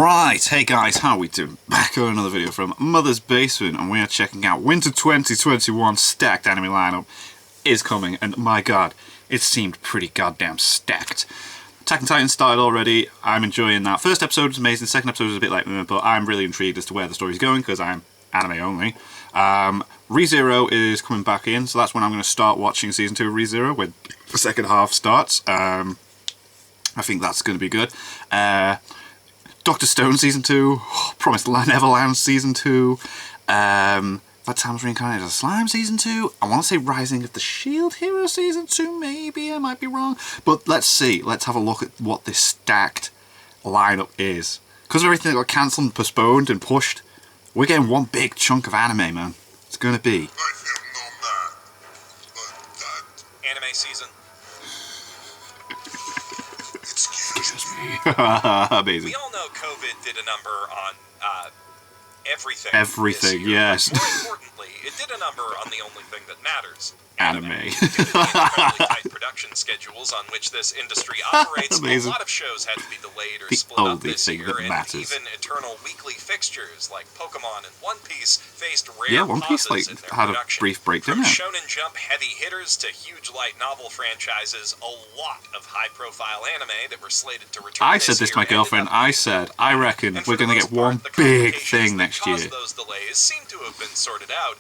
Right, hey guys, how are we doing? Back on another video from Mother's Basement, and we are checking out Winter 2021 stacked anime lineup is coming, and my god, it seemed pretty goddamn stacked. Attack on Titan started already. I'm enjoying that. First episode was amazing, second episode was a bit like, but I'm really intrigued as to where the story's going because I'm anime only. ReZero is coming back in, so that's when I'm going to start watching season 2 of ReZero when the second half starts. I think that's going to be good. Dr. Stone season 2, Promised Neverland season 2, that time's Reincarnated as Slime season 2, I want to say Rising of the Shield Hero season 2, maybe, I might be wrong, but let's see, let's have a look at what this stacked lineup is. Because of everything that got cancelled and postponed and pushed, we're getting one big chunk of anime, man. It's going to be. Anime season. Amazing. We all know COVID did a number on everything. Everything, yes. But more importantly, it did a number on the only thing that matters. Anime. Due to the incredibly tight production schedules on which this industry operates, a lot of shows had to be delayed or split up this year, and even eternal weekly fixtures like Pokemon and One Piece faced rare pauses in their had production. A brief break, From Shonen Jump heavy hitters to huge light novel franchises, a lot of high-profile anime that were slated to return. I said this to my girlfriend. I said, I reckon we're going to get one big thing next year. Those delays seem to have been sorted out.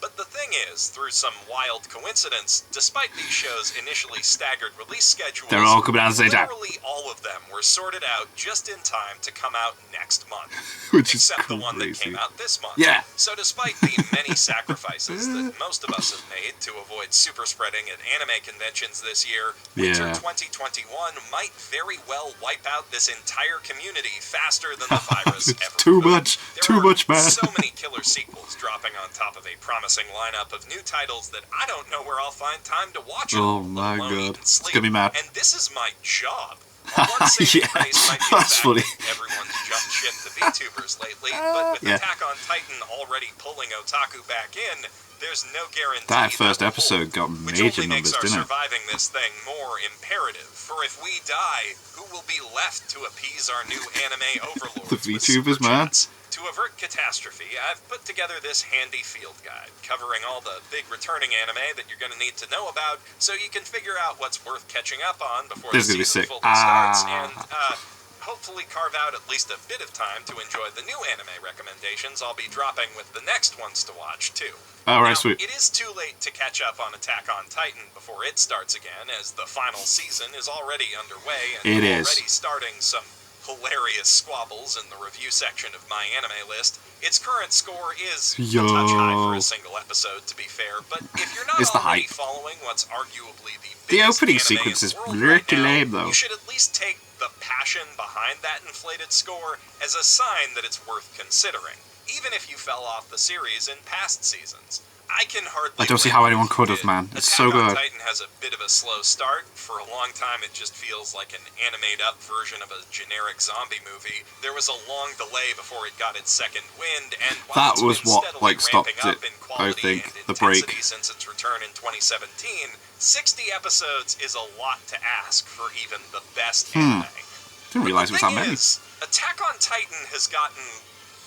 But the thing is, through some wild coincidence, despite these shows' initially staggered release schedules, they're all coming out at the same time. Literally all of them were sorted out just in time to come out next month. Which except is the one that came out this month. Yeah. So despite the many sacrifices that most of us have made to avoid super spreading at anime conventions this year, Winter 2021 might very well wipe out this entire community faster than the virus ever could. Too much, man. So many killer sequels dropping on top of a promising lineup of new titles that I don't know where I'll find time to watch them. Oh my god, it's gonna be mad. And this is my job. One saving grace might be that's funny. Everyone's jumped ship to VTubers lately, but with Attack on Titan already pulling otaku back in, there's no guarantee that first episode got major numbers, didn't it? Surviving this thing more imperative. For if we die, who will be left to appease our new anime overlords? The VTubers, man. To avert catastrophe, I've put together this handy field guide, covering all the big returning anime that you're going to need to know about, so you can figure out what's worth catching up on before the season fully starts, and hopefully carve out at least a bit of time to enjoy the new anime recommendations I'll be dropping with the next ones to watch, too. Alright, sweet. It is too late to catch up on Attack on Titan before it starts again, as the final season is already underway, and already starting some hilarious squabbles in the review section of my anime list. Its current score is a touch high for a single episode, to be fair, but if you're not already following what's arguably the opening sequence is pretty lame, though. You should at least take the passion behind that inflated score as a sign that it's worth considering, even if you fell off the series in past seasons. I don't see how anyone could have, man. It's so good. Attack on Titan has a bit of a slow start. For a long time, it just feels like an animated-up version of a generic zombie movie. There was a long delay before it got its second wind, and while that was what stopped it, I think, the break. Since its return in 2017, 60 episodes is a lot to ask for even the best anime. Didn't realize it was that many. Attack on Titan has gotten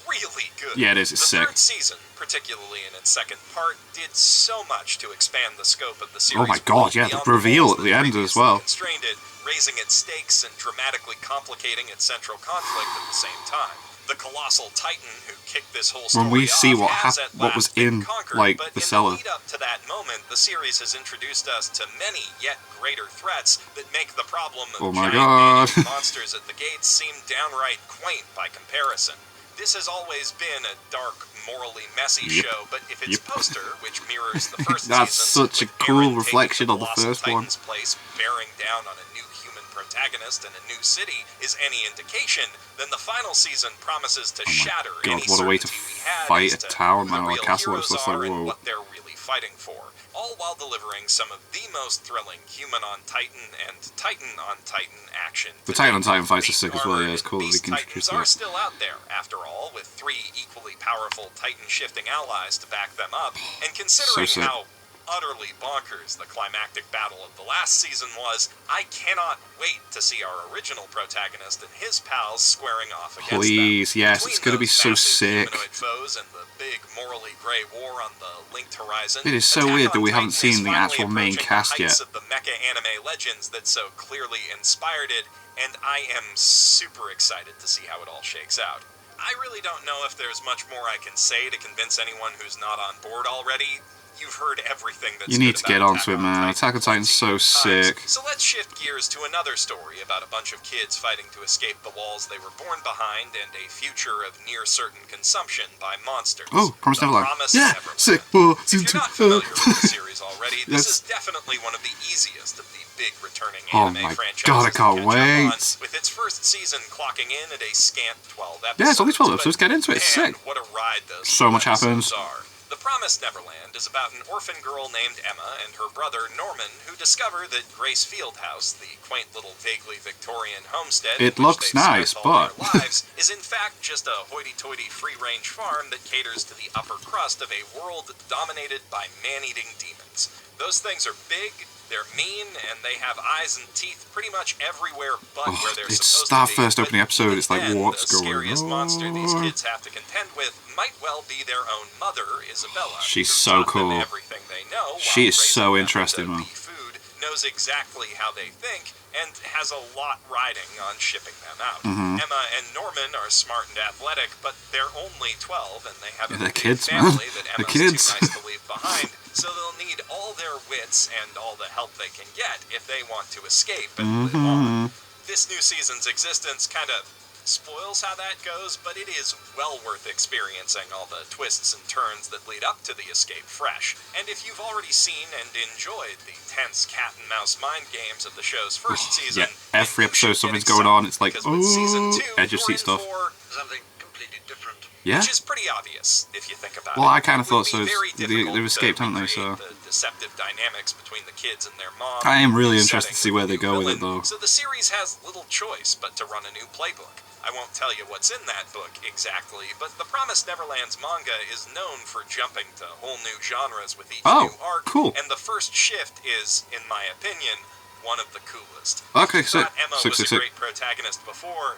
really good. Yeah, it is. It's sick. The third season, particularly in its second part, did so much to expand the scope of the series. Oh my god, yeah, the reveal at the end as well. Constrained it, raising its stakes and dramatically complicating its central conflict at the same time. The colossal titan who kicked this whole story when we see off what was in the cellar. But in the lead up to that moment, the series has introduced us to many yet greater threats that make the problem of giant monsters at the gates seem downright quaint by comparison. This has always been a dark, morally messy show, but if its poster, which mirrors the first that's season, such a cool reflection of the first one. Place bearing down on a new human protagonist and a new city is any indication, then the final season promises to shatter any certainty we had fight as a to town who the or a real castle. heroes It's like, are and whoa. what they're really fighting for, all while delivering some of the most thrilling human-on-Titan and Titan-on-Titan action. The Titan-on-Titan fights are sick as well, yeah, it's cool that we can introduce that. Titans are still out there, after all, with 3 equally powerful Titan-shifting allies to back them up, and considering how utterly bonkers the climactic battle of the last season was, I cannot wait to see our original protagonist and his pals squaring off against them. Please, yes, Between it's going to be those so massive sick. humanoid foes and the big morally grey war on the linked horizon, It is so Attack weird on that we haven't Titan is seen the finally actual main approaching cast the heights yet. of the mecha anime legends that so clearly inspired it, and I am super excited to see how it all shakes out. I really don't know if there's much more I can say to convince anyone who's not on board already. You've heard everything that's You need good to get about onto it, man. Attack on Titan's so sick. So let's shift gears to another story about a bunch of kids fighting to escape the walls they were born behind and a future of near certain consumption by monsters. Oh, Promised Neverland. Yeah, sick. If you're not familiar with the series already, this is definitely one of the easiest of the big returning anime franchises. God, I can't wait. With its first season clocking in at a scant 12 episodes. Yeah, it's only 12 episodes. Get into it. It's Man, sick. what a ride those So much episodes happens. are. The Promised Neverland is about an orphan girl named Emma and her brother Norman who discover that Grace Fieldhouse, the quaint little vaguely Victorian homestead It in which looks they've nice, spent all but their lives, is in fact just a hoity-toity free-range farm that caters to the upper crust of a world dominated by man-eating demons. Those things are big, they're mean, and they have eyes and teeth pretty much everywhere but where they're supposed to be. That first opening But episode, it's like, even then, what's the going scariest on? monster these kids have to contend with might well be their own mother, Isabella. She's who so taught them cool. everything they know She while is raising so them interesting, to man. be food, knows exactly how they think, and has a lot riding on shipping them out. Emma and Norman are smart and athletic, but they're only 12, and they have a they're big kids, man. family that They're Emma's kids. too nice to leave behind, so they'll need all their wits and all the help they can get if they want to escape and live on. This new season's existence kind of spoils how that goes, but it is well worth experiencing all the twists and turns that lead up to the escape fresh. And if you've already seen and enjoyed the tense cat and mouse mind games of the show's first season, Yeah, every then you episode should something's get going on. excited, It's like, because with season 2, edge of you're seat in stuff. for something completely different. Yeah. Which is pretty obvious if you think about it. Well, I kind of It would thought so. be very They've difficult escaped, to haven't they? recreate So the deceptive dynamics between the kids and their mom. I am really in the interested to see setting where of they the go with it, villain. though. So the series has little choice but to run a new playbook. I won't tell you what's in that book exactly, but The Promised Neverland's manga is known for jumping to whole new genres with each new arc. Cool. And the first shift is, in my opinion, one of the coolest. Okay, If you sick. thought Emma Sick, was sick, a sick. great protagonist before,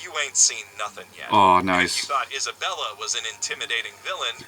you ain't seen nothing yet. Oh, And if nice. you thought Isabella was an intimidating villain,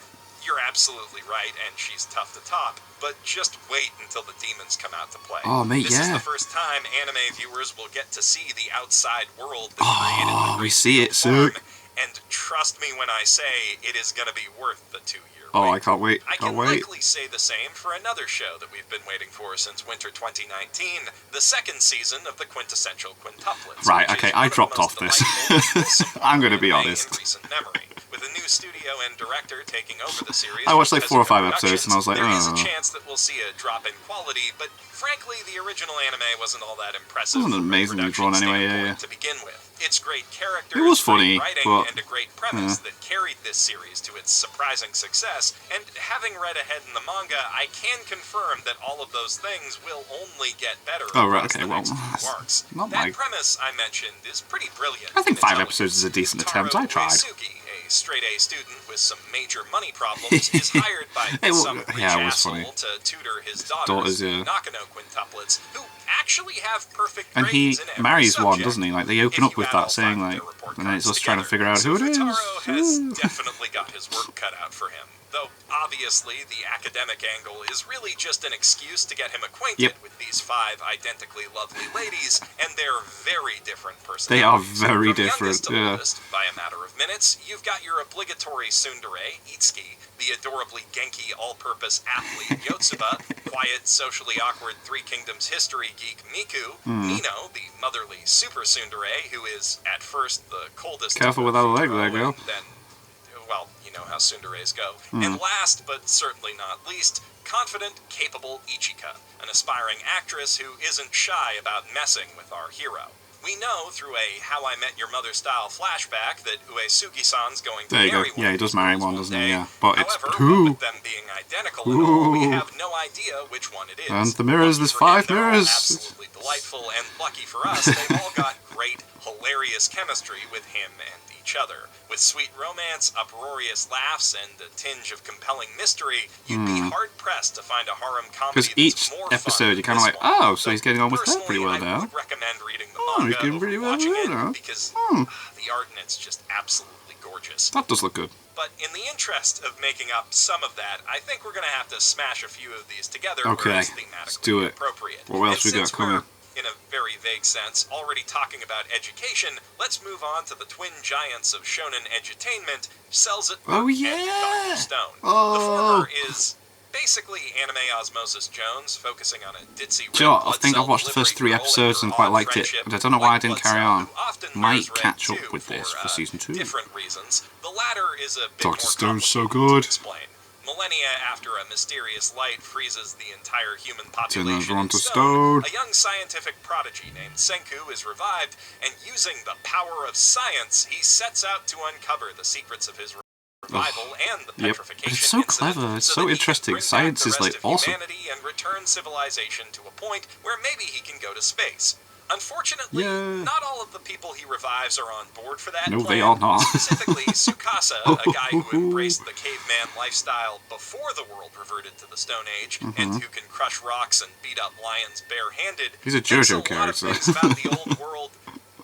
you're absolutely right, and she's tough to top. But just wait until the demons come out to play. Oh, mate, This is yeah. the first time anime viewers will get to see the outside world that created the Oh, we Great see it, Farm, sick. and trust me when I say it is going to be worth the 2-year Oh, wait. I can't wait. I Can't can wait. likely say the same for another show that we've been waiting for since winter 2019, the second season of the Quintessential Quintuplets. Right, which okay, is I one of the dropped most off this. delightful and wholesome I'm gonna be anime honest. in recent memory. With a new studio and director taking over the series, I watched like from 4 or 5 Tezuka episodes and I was like, there is a oh. chance that we'll see a drop in quality, but frankly, the original anime wasn't all that impressive. It wasn't from a amazingly production drawn anyway, yeah, standpoint yeah. To begin with, it's great characters, It was funny, great writing, but and a great premise that carried this series to its surprising success. And having read ahead in the manga, I can confirm that all of those things will only get better. Oh, right, across okay, the well, next few arcs. not That my... premise I mentioned is pretty brilliant. I think in 5 Italian. episodes is a decent Taro attempt. I tried. Uesugi, a straight-A student with some major money problems, is hired by some rich yeah, it was asshole funny. to tutor his daughters, yeah. Nakano quintuplets, who actually have perfect And he grades in every marries one, subject. doesn't he? Like, they open If up you with add all that saying, 5 of like, their report and then it's cards us trying to together. figure out So who it is. Taro has definitely got his work cut out for him. Though, obviously, the academic angle is really just an excuse to get him acquainted with these 5 identically lovely ladies and their very different personalities. They are very From different, youngest to yeah. oldest, by a matter of minutes, you've got your obligatory tsundere, Itsuki, the adorably genki all-purpose athlete, Yotsuba, quiet, socially awkward Three Kingdoms history geek, Miku, Nino, the motherly super tsundere, who is, at first, the coldest... Careful with that leg there, girl. And then, well, you know how tsunderes go. And last, but certainly not least, confident, capable Ichika, an aspiring actress who isn't shy about messing with our hero. We know through a How I Met Your Mother style flashback that Uesugi-san's going to There you marry go. one Yeah, of he does these marry girls one, doesn't he? day. Yeah. But it's However, two. what with them being identical and all, we have no idea which one it is. And the mirrors, there's Lucky for 5 him, they're all mirrors. absolutely delightful, and lucky for us, they've all got great, hilarious chemistry with him and each each other. With sweet romance, uproarious laughs, and a tinge of compelling mystery, you'd be hard-pressed to find a harem comedy Because that's more episode, you're kind of like, oh, so he's getting on with her pretty well now. I would recommend reading the Oh, he's manga getting pretty over well watching with it her now. because the art in it's just absolutely gorgeous. That does look good. But in the interest of making up some of that, I think we're going to have to smash a few of these together Okay, where it's thematically let's do it. appropriate. What else we got coming? In a very vague sense, already talking about education, let's move on to the twin giants of shonen edutainment, Cells at Work and Dr. Stone. The former is basically anime Osmosis Jones, focusing on a ditzy Sure, I think I watched the first 3 episodes and quite liked it, but I don't know why I didn't carry on. Might catch up with this for season 2. Different reasons. The latter is a bit Dr. more Stone's so complicated to good. explain. Millennia after a mysterious light freezes the entire human Turn population everyone in to stone, stone. a young scientific prodigy named Senku is revived, and using the power of science, he sets out to uncover the secrets of his revival and the petrification It's so incident, clever, it's so so that he can interesting. bring back Science the is rest like of awesome. humanity and return civilization to a point where maybe he can go to space. Unfortunately, not all of the people he revives are on board for that No, plan. they are not. Specifically, Tsukasa, a guy who embraced the caveman lifestyle before the world reverted to the Stone Age, and who can crush rocks and beat up lions barehanded. He's a JoJo character. A lot of things about the old world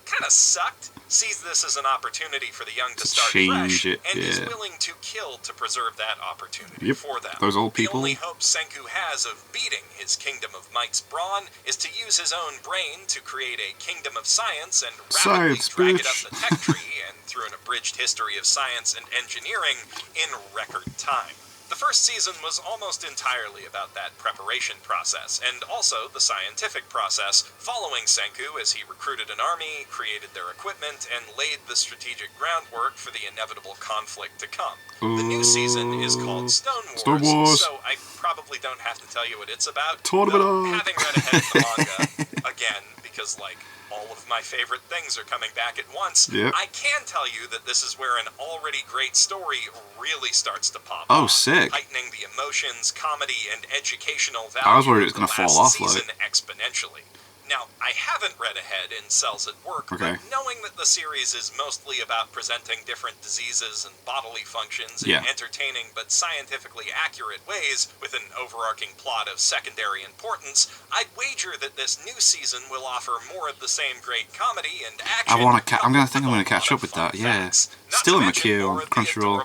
kind of sucked, sees this as an opportunity for the young to start fresh, and is willing to kill to preserve that opportunity for them. Those old people. The only hope Senku has of beating his Kingdom of Might's brawn is to use his own brain to create a Kingdom of Science and rapidly drag it up the tech tree and through an abridged history of science and engineering in record time. The first season was almost entirely about that preparation process, and also the scientific process, following Senku as he recruited an army, created their equipment, and laid the strategic groundwork for the inevitable conflict to come. The new season is called Stone Wars, so I probably don't have to tell you what it's about, though, having read ahead of the manga, again, because, like, all of my favorite things are coming back at once, I can tell you that this is where an already great story really starts to pop off, sick. heightening the emotions, comedy, and educational value I was worried it was going to fall off, season exponentially. Now, I haven't read ahead in Cells at Work, but knowing that the series is mostly about presenting different diseases and bodily functions in entertaining but scientifically accurate ways with an overarching plot of secondary importance, I'd wager that this new season will offer more of the same great comedy and action. I'm going to catch up with that, Still in my queue on Crunchyroll.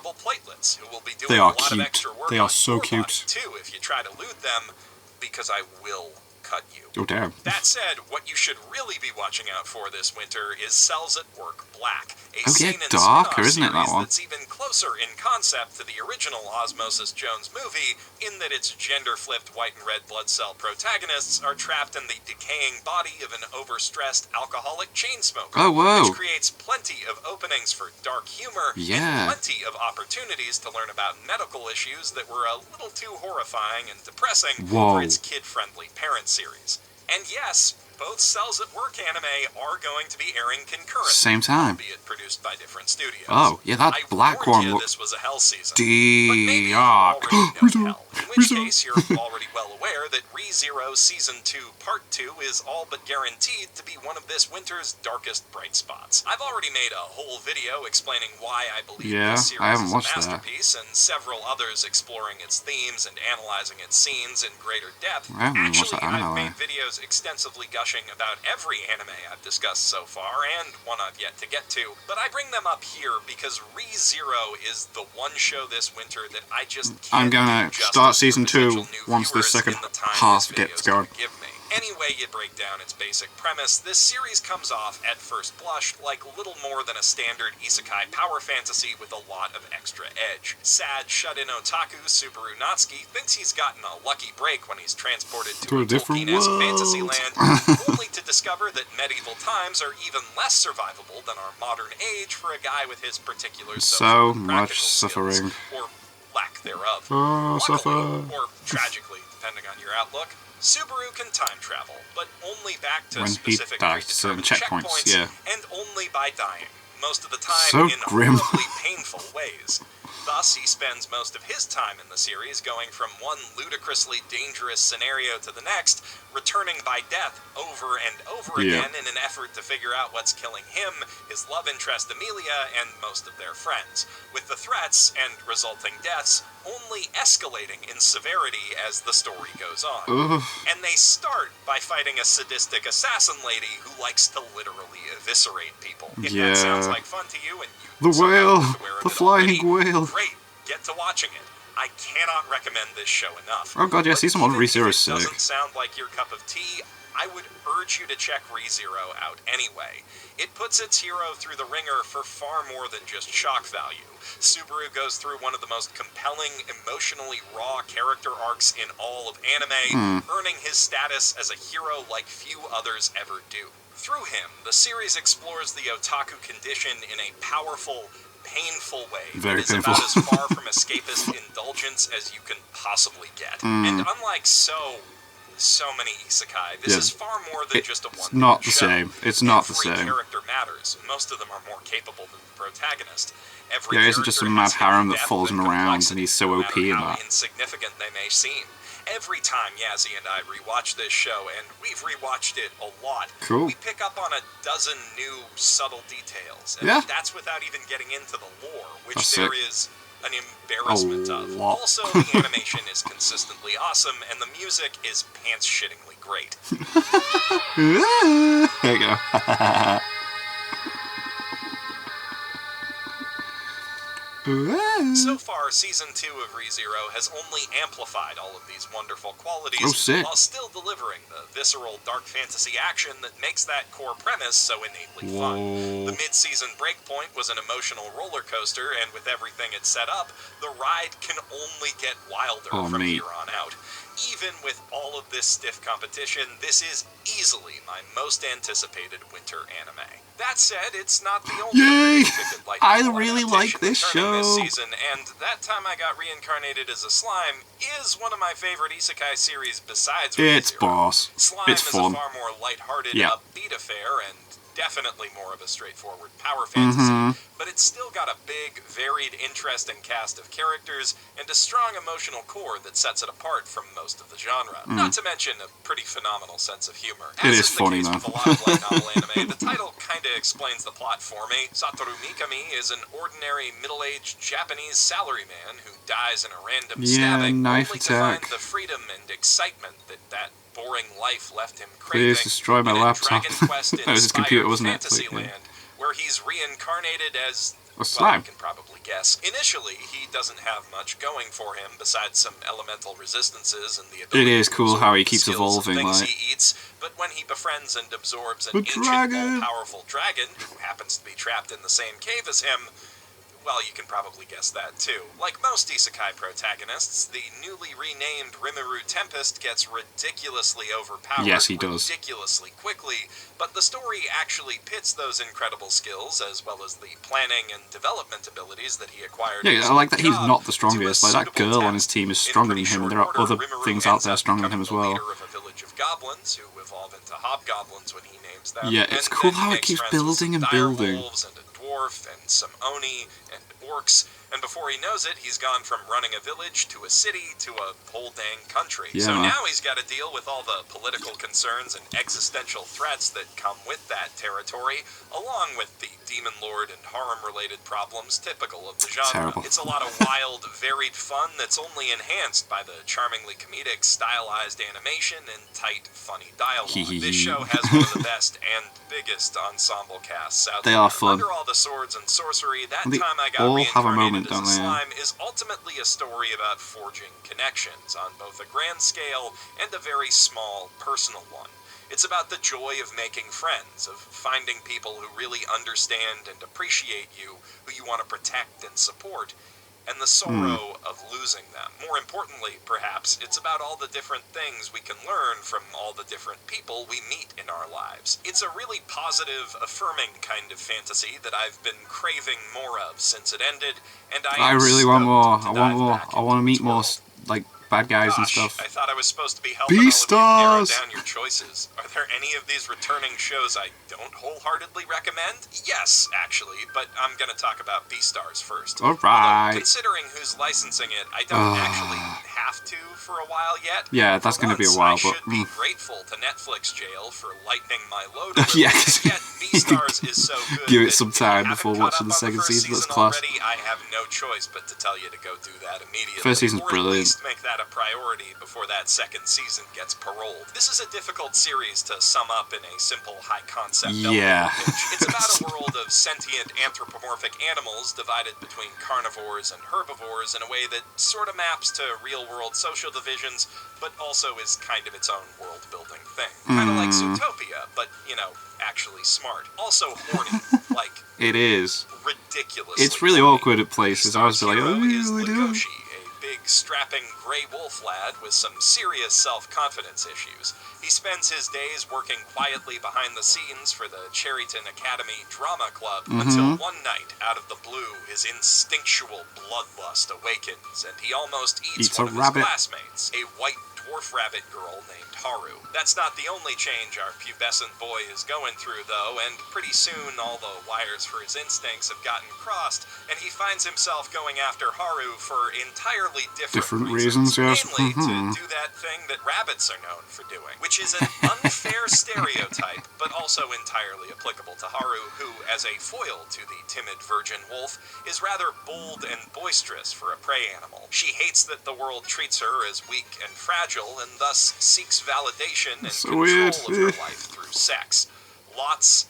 They are cute. They are so cute. Too, if you try to loot them, because I will cut you. Oh, damn. That said, what you should really be watching out for this winter is Cells at Work Black, a darker, isn't it, that one? that's even closer in concept to the original Osmosis Jones movie, in that its gender-flipped white and red blood cell protagonists are trapped in the decaying body of an overstressed alcoholic chain smoker, which creates plenty of openings for dark humor and plenty of opportunities to learn about medical issues that were a little too horrifying and depressing for its kid-friendly parent series. And yes, both Cells at Work anime are going to be airing concurrently, same time, albeit produced by different studios. Oh, yeah, that black one looks... this was a hell season. But maybe you already know hell, in which case you're already well aware that ReZero Season 2 Part 2 is all but guaranteed to be one of this winter's darkest bright spots. I've already made a whole video explaining why I believe this series is a masterpiece, and several others exploring its themes and analyzing its scenes in greater depth. Actually, I've made videos extensively gushing about every anime I've discussed so far, and one I've yet to get to, but I bring them up here because ReZero is the one show this winter that I just can't I'm gonna start season 2 once the second half gets going. Any way you break down its basic premise, this series comes off at first blush like little more than a standard isekai power fantasy with a lot of extra edge. Sad, shut-in otaku Subaru Natsuki thinks he's gotten a lucky break when he's transported to a Tolkien-esque fantasy land, only to discover that medieval times are even less survivable than our modern age for a guy with his particular so much suffering, or lack thereof. Luckily, or tragically, depending on your outlook, Subaru can time travel, but only back to when specific certain checkpoints, and only by dying, most of the time in horribly painful ways. Thus, Plus, he spends most of his time in the series going from one ludicrously dangerous scenario to the next, returning by death over and over again in an effort to figure out what's killing him, his love interest Amelia, and most of their friends, with the threats and resulting deaths only escalating in severity as the story goes on. And they start by fighting a sadistic assassin lady who likes to literally eviscerate people. If that sounds like fun to you and you the whale, the flying whale. Great, get to watching it. I cannot recommend this show enough. Oh god, yeah, see some on ReZero sick. If it doesn't sound like your cup of tea, I would urge you to check ReZero out anyway. It puts its hero through the ringer for far more than just shock value. Subaru goes through one of the most compelling, emotionally raw character arcs in all of anime, earning his status as a hero like few others ever do. Through him, the series explores the otaku condition in a powerful, painful way. Very painful. About as far from escapist indulgence as you can possibly get. And unlike so many isekai, this is far more than just a one-man show. It's not the same. It's not the same. Every character matters. Most of them are more capable than the protagonist. There isn't just a mad harem that follows him around and he's so OP in that. How insignificant they may seem. Every time Yazzie and I rewatch this show, and we've rewatched it a lot, we pick up on a dozen new subtle details. And that's without even getting into the lore, which there is an embarrassment of. Also, the animation is consistently awesome, and the music is pants-shittingly great. There you go. So far, Season 2 of ReZero has only amplified all of these wonderful qualities while still delivering the visceral dark fantasy action that makes that core premise so innately fun. The mid-season breakpoint was an emotional roller coaster, and with everything it set up, the ride can only get wilder from here on out. Even with all of this stiff competition, this is easily my most anticipated winter anime. That said, it's not the only I really like this show. This season, and That Time I Got Reincarnated as a Slime is one of my favorite isekai series besides ReZero. It's boss. Slime it's fun. is a far more lighthearted, upbeat affair, and definitely more of a straightforward power fantasy, but it's still got a big, varied, interesting cast of characters and a strong emotional core that sets it apart from most of the genre. Not to mention a pretty phenomenal sense of humor. It is funny, man. As is the case with a lot of light novel anime, the title kinda explains the plot for me. Satoru Mikami is an ordinary, middle-aged Japanese salaryman who dies in a random stabbing, only to find the freedom and excitement that boring life left him craving. Please destroy my laptop. That was his computer, wasn't it? Fantasyland, where he's reincarnated as a slime. Well, you can probably guess. Initially, he doesn't have much going for him besides some elemental resistances and the ability. It is cool how he keeps evolving, things like. He eats, but when he befriends and absorbs an ancient, all-powerful dragon who happens to be trapped in the same cave as him, well, you can probably guess that too. Like most isekai protagonists, the newly renamed Rimuru Tempest gets ridiculously overpowered ridiculously quickly, but the story actually pits those incredible skills, as well as the planning and development abilities that he acquired. Yeah, I like that he's not the strongest. Like, that girl on his team is stronger than him, and there are other things out there stronger than him as well. Of a village of goblins who evolve into hobgoblins when he names them. Yeah, it's cool how it keeps building and building. Dwarf and some oni and orcs, and before he knows it, he's gone from running a village to a city to a whole dang country. Yeah, so now he's got to deal with all the political concerns and existential threats that come with that territory, along with the demon lord and harem-related problems typical of the genre. Terrible. It's a lot of wild, varied fun that's only enhanced by the charmingly comedic, stylized animation and tight, funny dialogue. This show has one of the best and biggest ensemble casts out there. They are fun. Under all the swords and sorcery, That They Time I Got all have a moment, Reincarnated as a don't they? Slime is ultimately a story about forging connections on both a grand scale and a very small, personal one. It's about the joy of making friends, of finding people who really understand and appreciate you, who you want to protect and support, and the sorrow of losing them. More importantly, perhaps, it's about all the different things we can learn from all the different people we meet in our lives. It's a really positive, affirming kind of fantasy that I've been craving more of since it ended, and I really want more. I want more. I want to meet more, like, bad guys and Gosh, stuff. I thought I was supposed to be helping all of you narrow BStars! down your choices. Are there any of these returning shows I don't wholeheartedly recommend? Yes, actually, but I'm gonna talk about BStars first. Alright. Although, considering who's licensing it, I don't actually have to for a while yet. Yeah, that's going to be a while, but... I should be grateful to Netflix jail for lightening my load a little. Yeah, Yet BStars is so good. give it some that if you time haven't before caught watching up the on second season. That's season class. already, I have no choice but to tell you to go do that immediately. First season's or brilliant. At least make that a priority before that second season gets paroled. This is a difficult series to sum up in a simple high-concept Yeah. pitch. It's about a world of sentient anthropomorphic animals divided between carnivores and herbivores in a way that sort of maps to real-world social divisions, but also is kind of its own world-building thing. Kind of like Zootopia, but, you know, actually smart. Also horny, like... It is. Ridiculously. It's really horny. awkward at places. I was like, oh, is we do. Legoshi, a big, strapping gray wolf lad with some serious self-confidence issues. He spends his days working quietly behind the scenes for the Cherryton Academy Drama Club until one night, out of the blue, his instinctual bloodlust awakens, and he almost eats one of his classmates, a white dwarf rabbit girl named Haru. That's not the only change our pubescent boy is going through, though, and pretty soon all the wires for his instincts have gotten crossed, and he finds himself going after Haru for entirely different reasons. Yes. Mainly to do that thing that rabbits are known for doing, which is an unfair stereotype, but also entirely applicable to Haru, who, as a foil to the timid virgin wolf, is rather bold and boisterous for a prey animal. She hates that the world treats her as weak and fragile, and thus seeks validation and control of her life through sex. Lots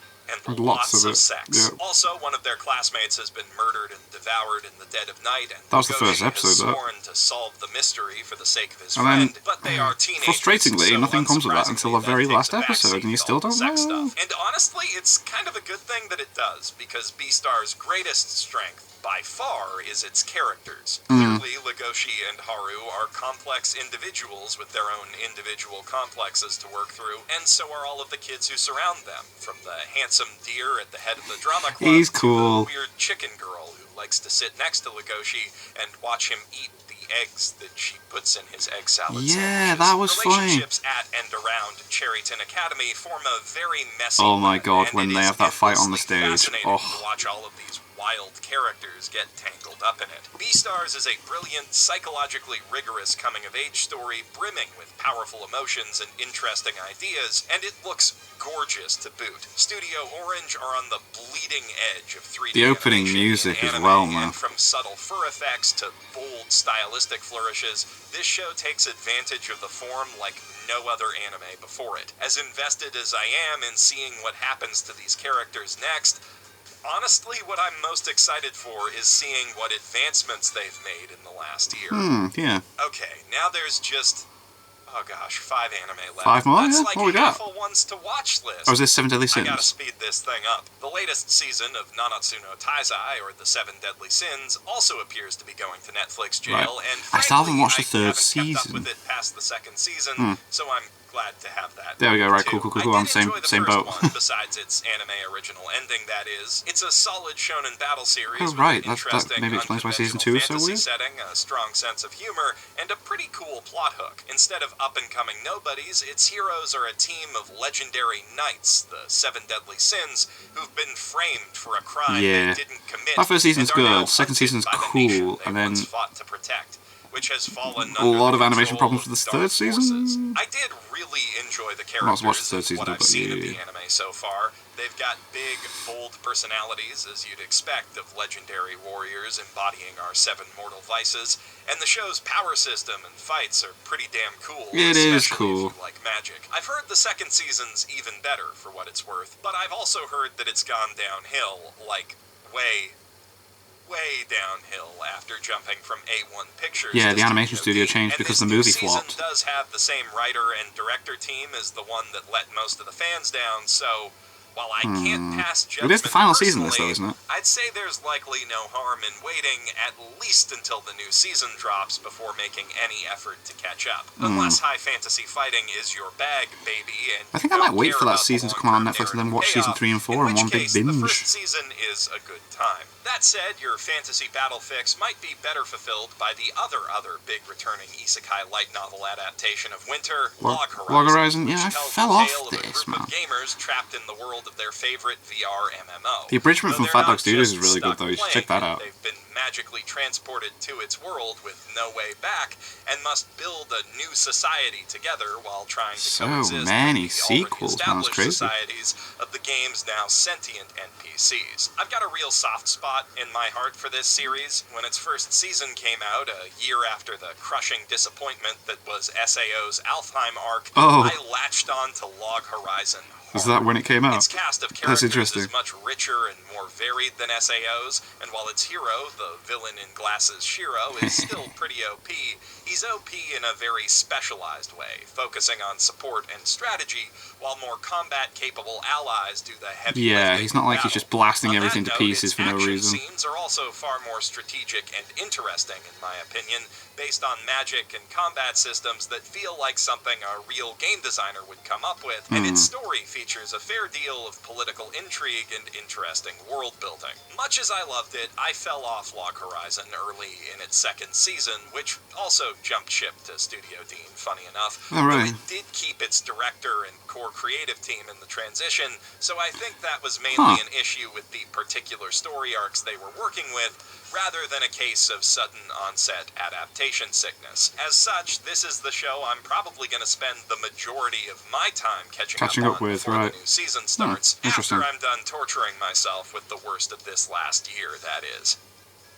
of sex. Yeah. Also, one of their classmates has been murdered and devoured in the dead of night, and that was the first episode, is sworn to solve the mystery for the sake of his friend. But they are teenagers. Frustratingly, so nothing comes of that until the very last episode, and you still don't know. Stuff. And honestly, it's kind of a good thing that it does, because BStars' greatest strength, by far, is its characters. Clearly, Legoshi and Haru are complex individuals with their own individual complexes to work through, and so are all of the kids who surround them, from the handsome deer at the head of the drama club He's cool. to the weird chicken girl who likes to sit next to Legoshi and watch him eat the eggs that she puts in his egg salad Yeah, sandwiches. that was funny. Relationships at and around Cherryton Academy form a very messy Oh my god, and when it they is have that fight on the endlessly stage. fascinating to watch all of these wild characters get tangled up in it. BStars is a brilliant, psychologically rigorous coming-of-age story brimming with powerful emotions and interesting ideas, and it looks gorgeous to boot. Studio Orange are on the bleeding edge of 3D The opening animation music in as anime, well, man. and from subtle fur effects to bold stylistic flourishes, this show takes advantage of the form like no other anime before it. As invested as I am in seeing what happens to these characters next, honestly, what I'm most excited for is seeing what advancements they've made in the last year. Yeah. Okay, now there's just... oh gosh, 5 anime left. 5 more? That's Yeah? like What we got? half a ones to watch list. Oh, is this 7 Deadly I gotta Sins? speed this thing up. The latest season of Nanatsu no Taizai, or the 7 Deadly Sins, also appears to be going to Netflix jail, and I still haven't frankly, watched the third I haven't kept season. up with it past the second season, so I'm glad to have that. There we go, right, too. cool. I I'm did same enjoy the same first boat. one, besides its anime original ending, that is. It's a solid shonen battle series Oh, with right, an that interesting, maybe explains why season 2 is so fantasy weird. setting, a strong sense of humor, and a pretty cool plot hook. Instead of up-and-coming nobodies, its heroes are a team of legendary knights, the 7 Deadly Sins, who've been framed for a crime Yeah. they didn't commit. That first season's and are now good, second hunted season's by the nation cool, they and then once fought to protect, which has fallen a under lot the of animation control problems for the of third dark season. forces. I did really enjoy the I've not watched characters the third of season, what I've but seen of yeah. the anime so far. They've got big, bold personalities, as you'd expect of legendary warriors embodying our 7 mortal vices, and the show's power system and fights are pretty damn cool. It is especially cool. if you like magic. I've heard the second season's even better, for what it's worth, but I've also heard that it's gone downhill, like, way downhill after jumping from A1 Pictures. Yeah, to the animation studio D. changed And because this the new movie season flopped. does have the same writer and director team as the one that let most of the fans down, so while I can't pass judgment It is the final season of this, though, isn't it? I'd say there's likely no harm in waiting at least until the new season drops before making any effort to catch up. Unless high fantasy fighting is your bag, baby, and I think I might wait for that season to come out on Netflix and then watch season 3 and 4 in one big binge. The first season is a good time. That said, your fantasy battle fix might be better fulfilled by the other big returning isekai light novel adaptation of Winter, Log Horizon. Yeah, I fell off this, man. Gamers trapped in the world of their favorite VR MMO. The abridgment from Fat Dog Studios is really good, though. You should check that out. They've been magically transported to its world with no way back and must build a new society together while trying to coexist many with the sequels, man, that's crazy. societies of the game's now sentient NPCs. I've got a real soft spot in my heart for this series. When its first season came out, a year after the crushing disappointment that was SAO's Alfheim arc, I latched on to Log Horizon. Was that when it came out? Its cast of characters is much richer and more varied than SAO's, and while its hero, the villain in glasses Shiro, is still pretty OP, he's OP in a very specialized way, focusing on support and strategy, while more combat-capable allies do the heavy lifting. Yeah, he's not like he's just blasting everything to pieces for no reason. Scenes are also far more strategic and interesting, in my opinion, based on magic and combat systems that feel like something a real game designer would come up with, and its story features a fair deal of political intrigue and interesting world building. Much as I loved it, I fell off Log Horizon early in its second season, which also jumped ship to Studio Dean, funny enough. Though it did keep its director and core creative team in the transition, so I think that was mainly an issue with the particular story arcs they were working with, rather than a case of sudden onset adaptation sickness. As such, this is the show I'm probably going to spend the majority of my time catching up with before the new season starts, after I'm done torturing myself with the worst of this last year, that is.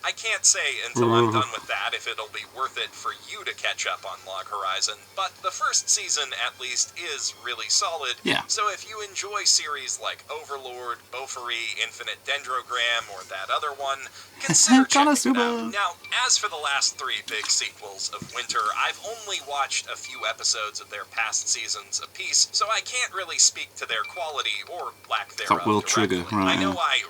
I can't say until I'm done with that if it'll be worth it for you to catch up on Log Horizon, but the first season, at least, is really solid. Yeah. So if you enjoy series like Overlord, Bofuri, Infinite Dendrogram, or that other one, consider checking it out. Now, as for the last 3 big sequels of Winter, I've only watched a few episodes of their past seasons apiece, so I can't really speak to their quality or lack thereof. That will trigger, right? I know I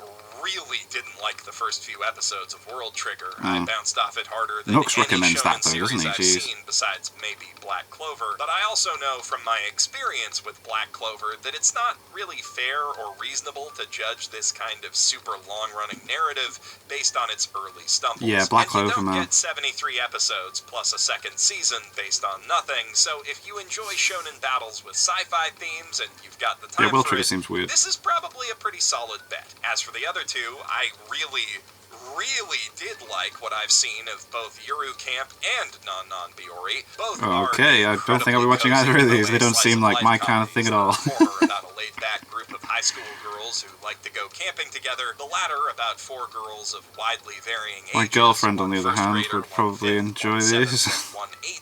really didn't like the first few episodes of World Trigger. I bounced off it harder than Nux any recommends that, shonen though, doesn't series he? I've seen, besides maybe Black Clover. But I also know from my experience with Black Clover that it's not really fair or reasonable to judge this kind of super long-running narrative based on its early stumbles. Yeah, Black Clover, and you don't man. get 73 episodes plus a second season based on nothing, so if you enjoy shonen battles with sci-fi themes and you've got the time World for Trigger it, seems weird. this is probably a pretty solid bet. As for the other two, I really did like what I've seen of both Yuru Camp and Non Biori. Both okay, I don't think I'll be watching either of these. They don't seem like my kind of thing at all. About a laid-back group of high school girls who like to go camping together. The latter about 4 girls of widely varying ages. My girlfriend, on the other hand, would probably enjoy this. 1/8,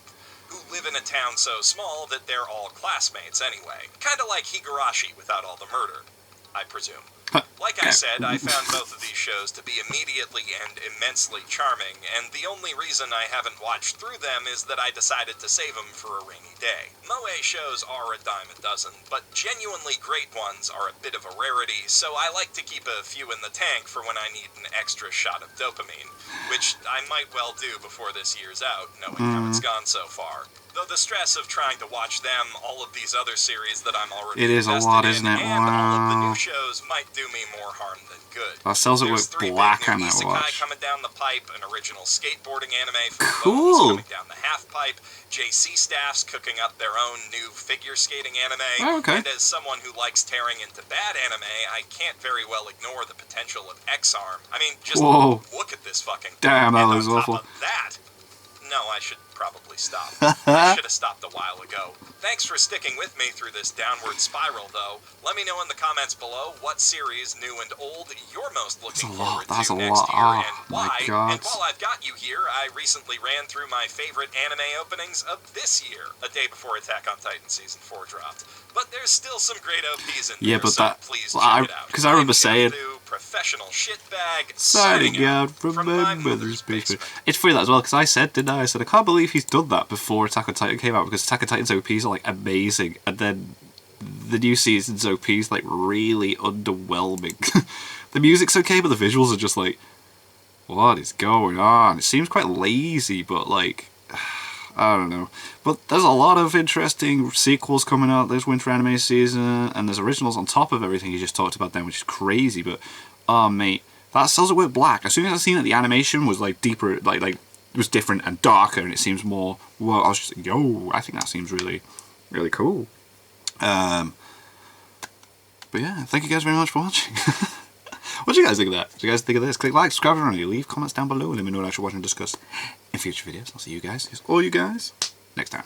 who live in a town so small that they're all classmates anyway. Kind of like Higurashi without all the murder, I presume. Like I said, I found both of these shows to be immediately and immensely charming, and the only reason I haven't watched through them is that I decided to save them for a rainy day. Moe shows are a dime a dozen, but genuinely great ones are a bit of a rarity, so I like to keep a few in the tank for when I need an extra shot of dopamine, which I might well do before this year's out, knowing how it's gone so far. Though the stress of trying to watch them, all of these other series that I'm already invested in, isn't it? And all of the new shows might do me more harm than good. That sells it with Black, I might watch. Coming down the pipe, an original skateboarding anime from Bones coming down the half pipe, JC staffs cooking up their own new figure skating anime, and as someone who likes tearing into bad anime, I can't very well ignore the potential of X-Arm. I mean, just look at this fucking thing. Damn, that looks awful. No, I should probably stop. I should have stopped a while ago. Thanks for sticking with me through this downward spiral, though. Let me know in the comments below what series, new and old, you're most looking forward to next year, and why. And while I've got you here, I recently ran through my favorite anime openings of this year, a day before Attack on Titan Season 4 dropped. But there's still some great OPs in there, but so please check it out. Because I remember saying, professional shitbag, signing out from my mother's basement. It's funny that as well, because I said, didn't I? I said, I can't believe he's done that before Attack on Titan came out, because Attack on Titan's OPs are like amazing, and then the new season's OP is like really underwhelming. The music's okay, but the visuals are just like, what is going on? It seems quite lazy, but like, I don't know. But there's a lot of interesting sequels coming out this winter anime season, and there's originals on top of everything you just talked about then, which is crazy. But oh mate, that sells it with black. As soon as I seen that the animation was like deeper, like it was different and darker, and it seems more. Well, I was just like, yo, I think that seems really, really cool. But yeah, thank you guys very much for watching. What do you guys think of that? What do you guys think of this? Click like, subscribe, and leave comments down below. Let me know what I should watch and discuss in future videos. I'll see you guys, all you guys, next time.